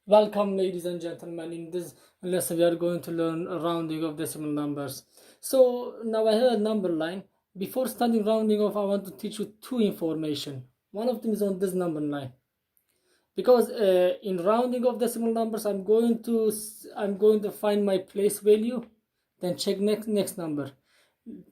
Welcome, ladies and gentlemen. In this lesson, we are going to learn rounding of decimal numbers. So now I have a number line. Before starting rounding off, I want to teach you two information. One of them is on this number line, because in rounding of decimal numbers, I'm going to find my place value, then check next number.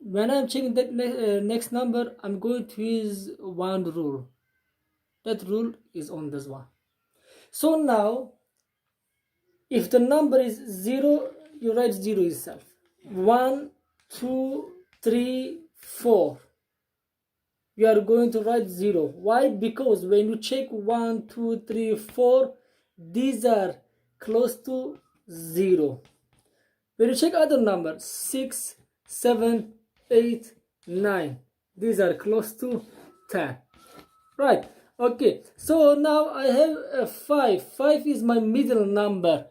When I'm checking that next number, I'm going to use one rule. That rule is on this one. So now, if the number is 0, you write 0 itself. 1, 2, 3, 4. You are going to write 0. Why? Because when you check 1, 2, 3, 4, these are close to 0. When you check other numbers, 6, 7, 8, 9, these are close to 10. Right. Okay. So now I have a 5. 5 is my middle number.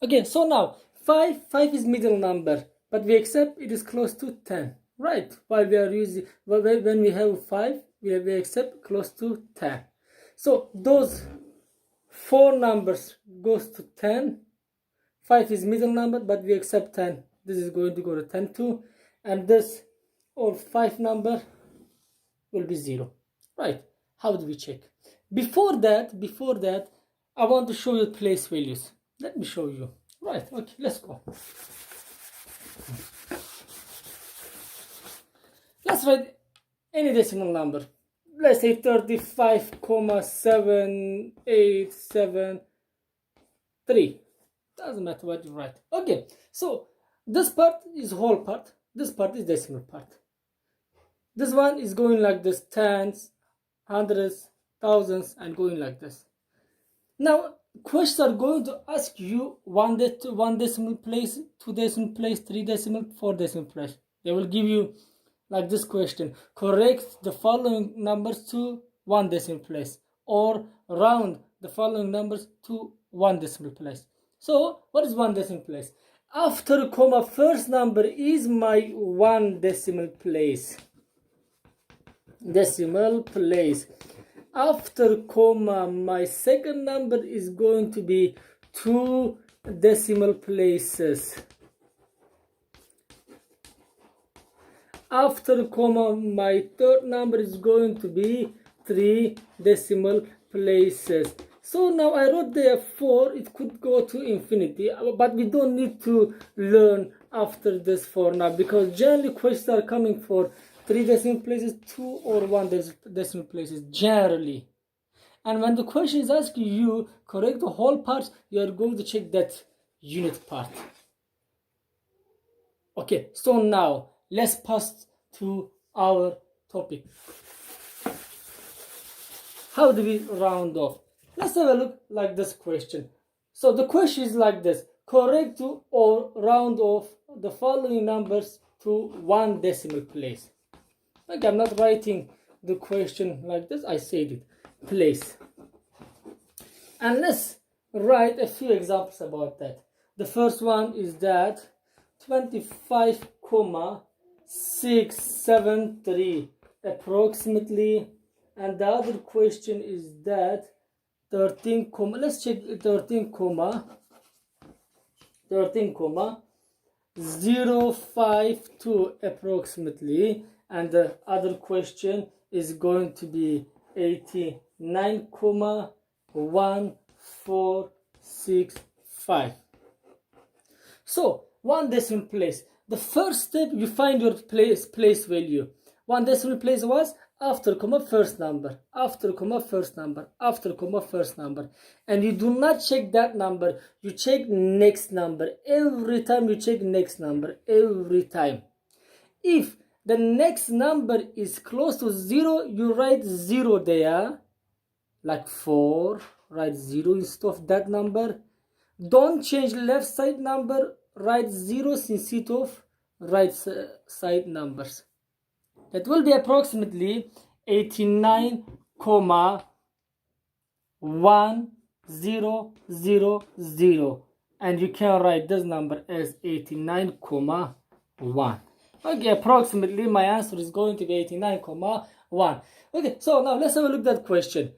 Okay, so now 5 is middle number, but we accept it is close to 10, right? While we are using, when we have 5, we accept close to 10. So those four numbers goes to 10. 5 is middle number, but we accept 10. This is going to go to 10 too, and this or 5 number will be 0, right? How do we check? Before that, I want to show you place values. Let me show you. Right, okay, let's go. Let's write any decimal number. Let's say 35,787.3. Doesn't matter what you write. Okay, so this part is whole part. This part is decimal part. This one is going like this, tens, hundreds, thousands, and going like this. Now, questions are going to ask you one decimal place, 2 decimal place, 3 decimal, 4 decimal place. They will give you like this question: correct the following numbers to 1 decimal place, or round the following numbers to 1 decimal place. So what is 1 decimal place? After comma, first number is my 1 decimal place. After comma, my second number is going to be 2 decimal places. After comma, my third number is going to be 3 decimal places. So now I wrote there 4, it could go to infinity, but we don't need to learn after this 4 now, because generally questions are coming for 3 decimal places, 2 or 1 decimal places, generally. And when the question is asking you correct the whole part, you are going to check that unit part. Okay, so now let's pass to our topic. How do we round off? Let's have a look like this question. So the question is like this: correct or round off the following numbers to 1 decimal place. Okay, I'm not writing the question like this, I said it, place. And let's write a few examples about that. The first one is that 25,673 approximately, and the other question is that 13, let's check 13, 052 approximately, and the other question is going to be 89,1465. So 1 decimal place. The first step, you find your place value. 1 decimal place was after comma first number, after comma first number, after comma first number. And you do not check that number, you check next number. Every time you check next number, every time. If the next number is close to 0, you write 0 there, like 4, write 0 instead of that number. Don't change left side number, write 0 instead of right side numbers. That will be approximately 89,1000, and you can write this number as 89,1. Okay, approximately my answer is going to be 89,1. Okay, so now let's have a look at that question.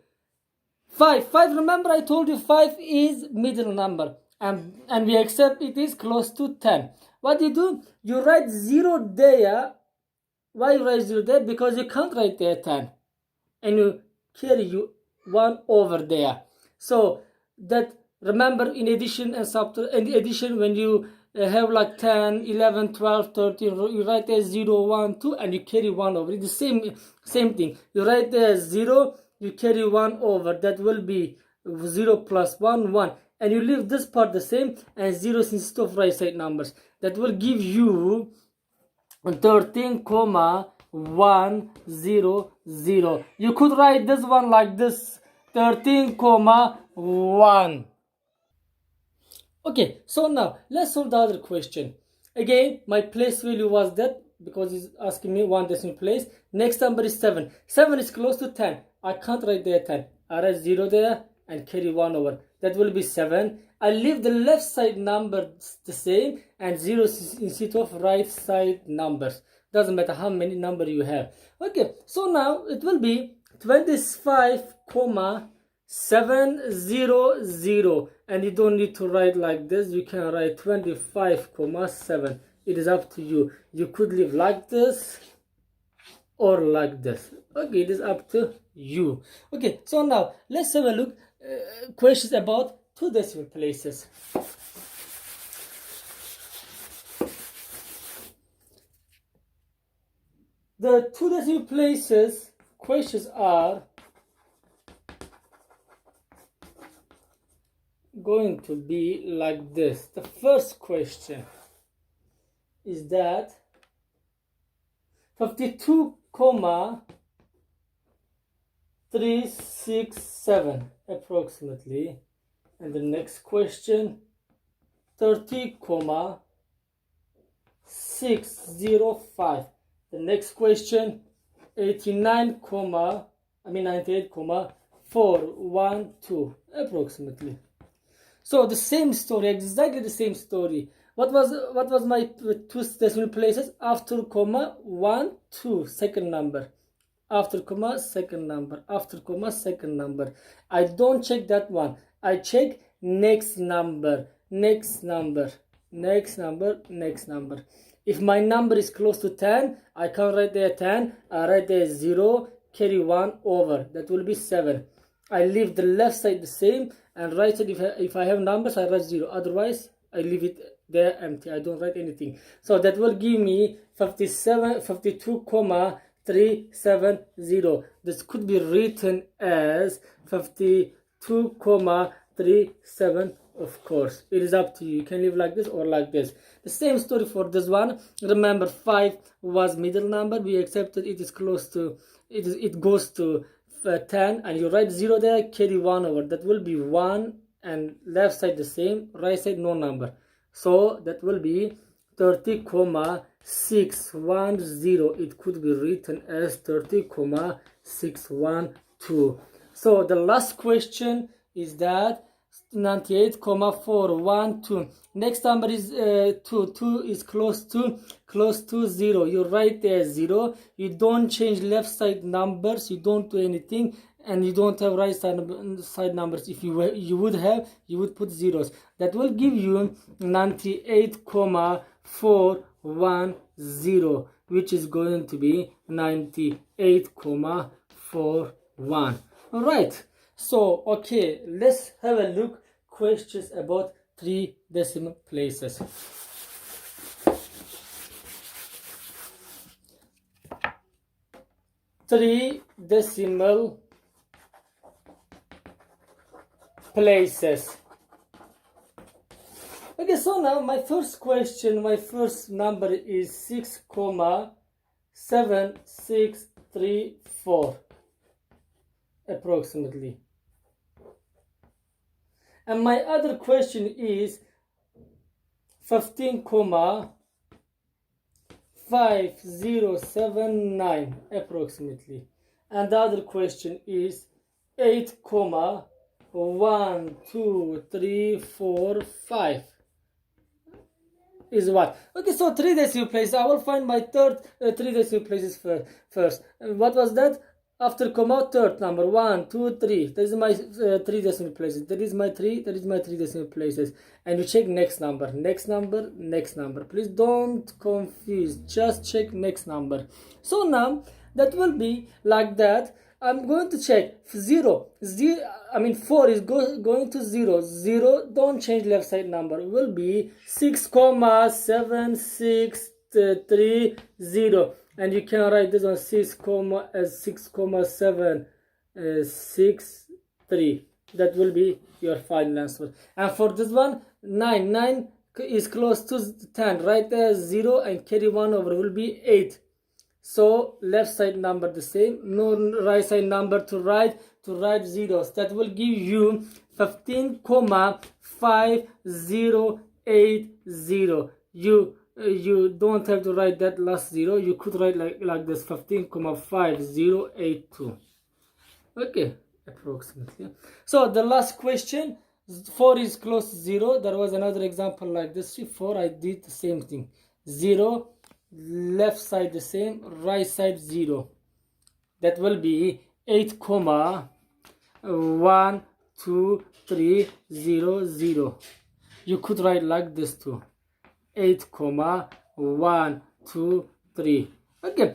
5, remember I told you 5 is middle number, and we accept it is close to 10. What do? You write 0 there. Why you write 0 there? Because you can't write there 10, and you carry you 1 over there. So that, remember, in addition and subtraction, in addition, when you have like 10, 11, 12, 13, you write there 0, 1, 2, and you carry 1 over. It's the same thing. You write there 0, you carry 1 over. That will be 0 plus 1, 1. And you leave this part the same, and 0 instead of right side numbers. That will give you 13,100. You could write this one like this, 13,1. Okay, so now let's solve the other question. Again, my place value was that, because it's asking me 1 decimal place. Next number is 7. 7 is close to 10. I can't write there 10. I write 0 there and carry 1 over. That will be 7. I leave the left side number the same, and 0 instead of right side numbers. Doesn't matter how many number you have. Okay, so now it will be 25,700, and you don't need to write like this. You can write 25,7. It is up to you. You could leave like this or like this. Okay, it is up to you. Okay, so now let's have a look. Questions about 2 decimal places. The 2 decimal places questions are going to be like this. The first question is that 52,367 approximately, and the next question 30,605. The next question 98,412 approximately. So the same story, exactly the same story. What was my 2 decimal places? After comma 1, 2, second number. After comma, second number. After comma, second number. I don't check that one. I check next number, next number, next number, next number. If my number is close to 10, I can write there 10. I write there 0, carry 1 over. That will be 7. I leave the left side the same, and right side, if I have numbers, I write 0. Otherwise, I leave it there empty. I don't write anything. So that will give me 52,370. This could be written as 52,37. Of course, it is up to you. You can leave like this or like this. The same story for this one. Remember, 5 was middle number. We accepted it is close to, it goes to 10, and you write 0 there, carry 1 over. That will be 1, and left side the same, right side no number. So that will be 30,610. It could be written as 30,612. So the last question is that 98,412. Next number is 2. 2 is close to 0. You write there 0. You don't change left side numbers. You don't do anything, and you don't have right side numbers. If you would have, you would put zeros. That will give you 98,410, which is going to be 98,41. All right. So, okay, let's have a look questions about 3 decimal places. Three decimal places. Okay, so now my first question, my first number is 6,7634 approximately. And my other question is 15,5079 approximately. And the other question is 8,12345 is what? Okay, so 3 decimal places. I will find my third 3 decimal places first. What was that? After comma, third number, 1, 2, 3. That is my 3 decimal places. That is my 3. That is my 3 decimal places. And you check next number, next number, next number. Please don't confuse. Just check next number. So now that will be like that. I'm going to check 0. 4 is going to 0. 0. Don't change left side number. Will be 6,763 0. And you can write this on 6,763. That will be your final answer. And for this one, 9 is close to 10. Right there 0 and carry 1 over will be 8. So left side number the same, no right side number to write zeros. That will give you 15,5080. You don't have to write that last 0. You could write like this, 15,5082. Okay, approximately. So the last question, 4 is close to 0. There was another example like this. 4, I did the same thing. 0, left side the same, right side 0. That will be 8, 1, 2, 3, 0, 0. You could write like this too. 8, 1, 2, 3. Okay,